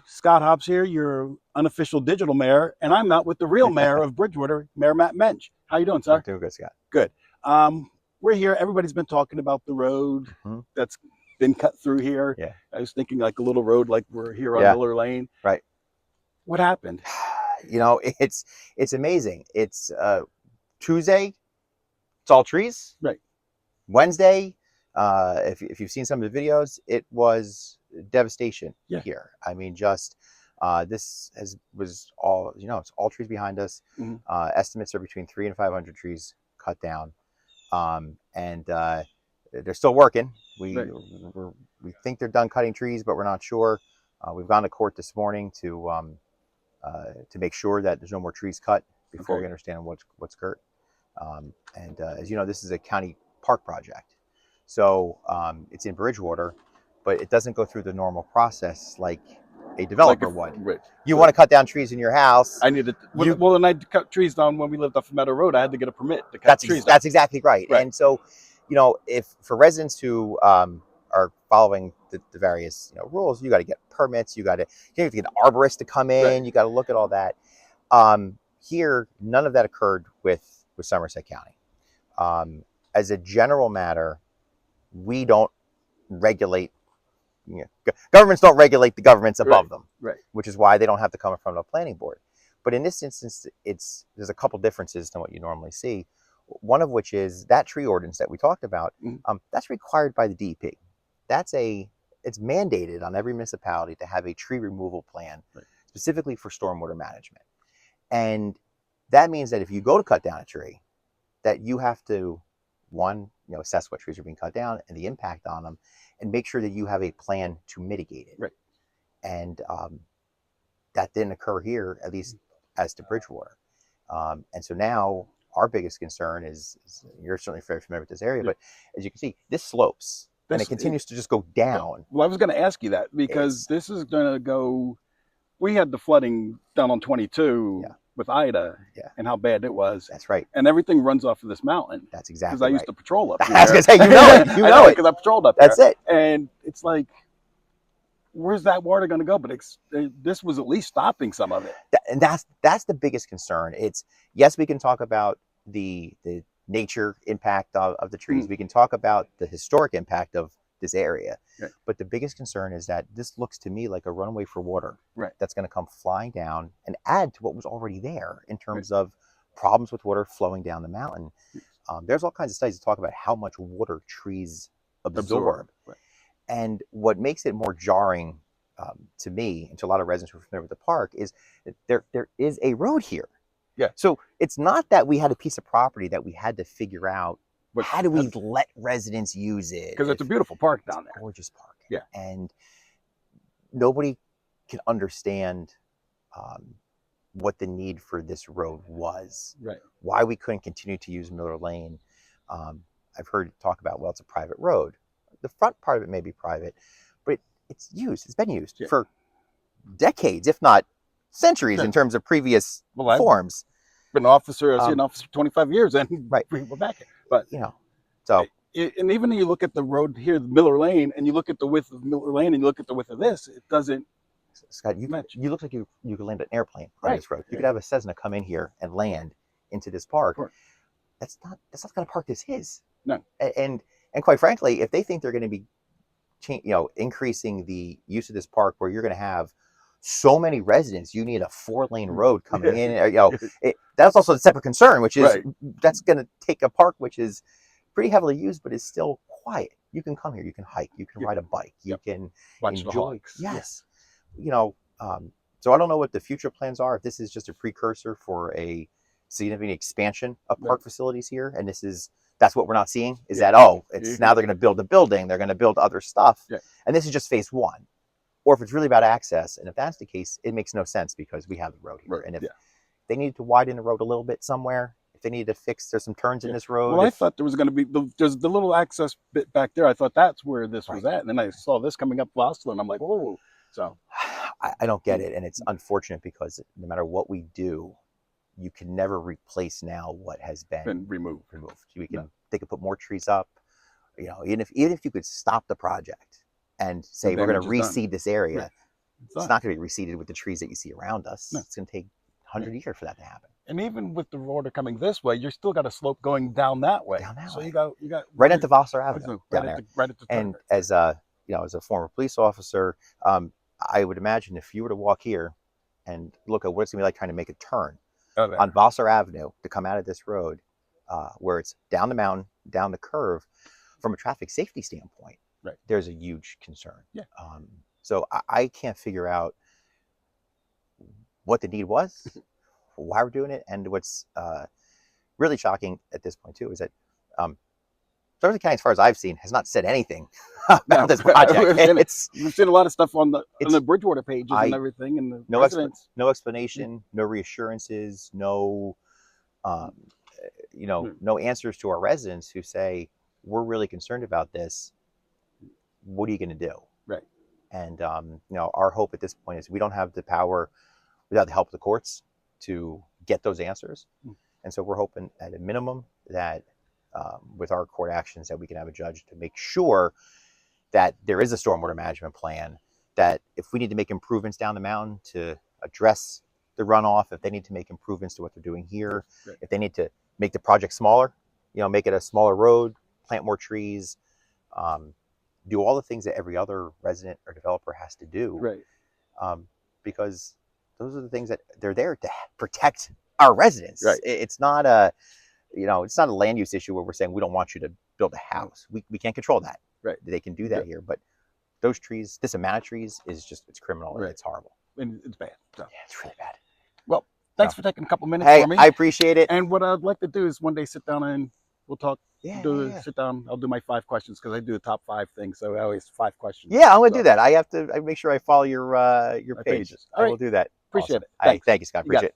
Scott Hobbs here, your unofficial digital mayor, and I'm out with the real mayor of Bridgewater, Mayor Matt Moench. How you doing, sir? I'm doing good, Scott. Good. We're here. Everybody's been talking about the road that's been cut through here. Yeah. I was thinking like a little road like we're here on Yeah. Miller Lane. Right. What happened? You know, it's amazing. It's Tuesday, it's all trees. Right. Wednesday, if you've seen some of the videos, it was devastation here. I mean, just this was all, you know, it's all trees behind us. Estimates are between 300 and 500 trees cut down, and they're still working. We think they're done cutting trees, but we're not sure. We've gone to court this morning to make sure that there's no more trees cut before we understand what's occurred. And as you know, this is a county park project, so it's in Bridgewater, but it doesn't go through the normal process like a developer would. Right. You want to cut down trees in your house. I needed well, and I cut trees down when we lived off Meadow Road. I had to get a permit to cut trees down. That's exactly right. And so, you know, if for residents who are following the various rules, you got to get permits. You have to get an arborist to come in. You got to look at all that. Here, none of that occurred with Somerset County. As a general matter, we don't regulate. Governments don't regulate the governments above them, which is why they don't have to come in front of a planning board. But in this instance, there's a couple differences than what you normally see. One of which is that tree ordinance that we talked about. That's required by the DEP. It's mandated on every municipality to have a tree removal plan, specifically for stormwater management. And that means that if you go to cut down a tree, that you have to, assess what trees are being cut down and the impact on them, and make sure that you have a plan to mitigate it. And that didn't occur here, at least as to Bridgewater. And so now our biggest concern is you're certainly very familiar with this area, but as you can see, this slopes and it continues to just go down. Well, I was going to ask you that because this is going to go. We had the flooding down on 22 with Ida and how bad it was. That's right. And everything runs off of this mountain. That's exactly because I used to patrol up here. I was going to say, you know it. Because I patrolled up there. That's it. And it's like, where's that water going to go? But this was at least stopping some of it. And that's the biggest concern. Yes, we can talk about the nature impact of the trees. We can talk about the historic impact of this area. But the biggest concern is that this looks to me like a runway for water that's going to come flying down and add to what was already there in terms of problems with water flowing down the mountain. There's all kinds of studies that talk about how much water trees absorb. And what makes it more jarring to me and to a lot of residents who are familiar with the park is that there is a road here. So it's not that we had a piece of property that we had to figure out how do we let residents use it. Because it's a beautiful park down there. Gorgeous park. And nobody can understand what the need for this road was. Why we couldn't continue to use Miller Lane. I've heard talk about, well, it's a private road. The front part of it may be private, but it's been used for decades, if not centuries, in terms of previous forms. Been an officer, I was an officer 25 years, and we're back. But so and even when you look at the road here, Miller Lane, and you look at the width of Miller Lane, and you look at the width of this, it doesn't. Scott, you look like you could land an airplane on this road. You could have a Cessna come in here and land into this park. That's not the kind of park this is. No. And quite frankly, if they think they're going to be, increasing the use of this park, where you're going to have so many residents, you need a 4-lane road coming in. That's also a separate concern, which is that's going to take a park which is pretty heavily used, but is still quiet. You can come here, you can hike, you can ride a bike, you can enjoy. So I don't know what the future plans are. If this is just a precursor for a significant expansion of park facilities here, and that's what we're not seeing. Is that it's now they're going to build a building, they're going to build other stuff, and this is just phase 1. Or if it's really about access, and if that's the case, it makes no sense because we have the road here. And if they needed to widen the road a little bit somewhere, if they needed to fix, there's some turns in this road. Well, I thought there was going to be, there's the little access bit back there. I thought that's where this was at. And then I saw this coming up Gloucester, and I'm like, whoa. So I don't get it. And it's unfortunate because no matter what we do, you can never replace now what has been removed. They could put more trees up. Even if you could stop the project and say we're going to reseed this area, It's not going to be reseeded with the trees that you see around us. No. It's going to take 100 years for that to happen. And even with the water coming this way, you're still got a slope going down that way. So you got right at the Vassar Avenue down there. Right at the turn. And as a as a former police officer, I would imagine if you were to walk here and look at what it's going to be like trying to make a turn on Vassar Avenue to come out of this road, where it's down the mountain, down the curve, from a traffic safety standpoint, there's a huge concern. Yeah. So I can't figure out what the need was, why we're doing it, and what's really shocking at this point too is that Sullivan County, as far as I've seen, has not said anything about this project. We've seen a lot of stuff on the Bridgewater pages and everything, and no explanation, no reassurances, no no answers to our residents who say, we're really concerned about this. What are you going to do? Right. And our hope at this point is we don't have the power, without the help of the courts, to get those answers. And so we're hoping at a minimum that with our court actions that we can have a judge to make sure that there is a stormwater management plan, that if we need to make improvements down the mountain to address the runoff, if they need to make improvements to what they're doing here, if they need to make the project smaller, make it a smaller road, plant more trees, do all the things that every other resident or developer has to do. Right. Because those are the things that they're there to protect our residents. Right. It's not a, it's not a land use issue where we're saying we don't want you to build a house. We can't control that. Right. They can do that here, but those trees, this amount of trees is it's criminal. Right. It's horrible. And it's bad. So. Yeah, it's really bad. Well, thanks for taking a couple minutes for me. I appreciate it. And what I'd like to do is one day sit down and we'll talk. Sit down. I'll do my 5 questions because I do the top 5 things. So I always 5 questions. Yeah, I'm going to do that. I make sure I follow your page. pages. I will do that. Appreciate it. Thank you, Scott. Appreciate it.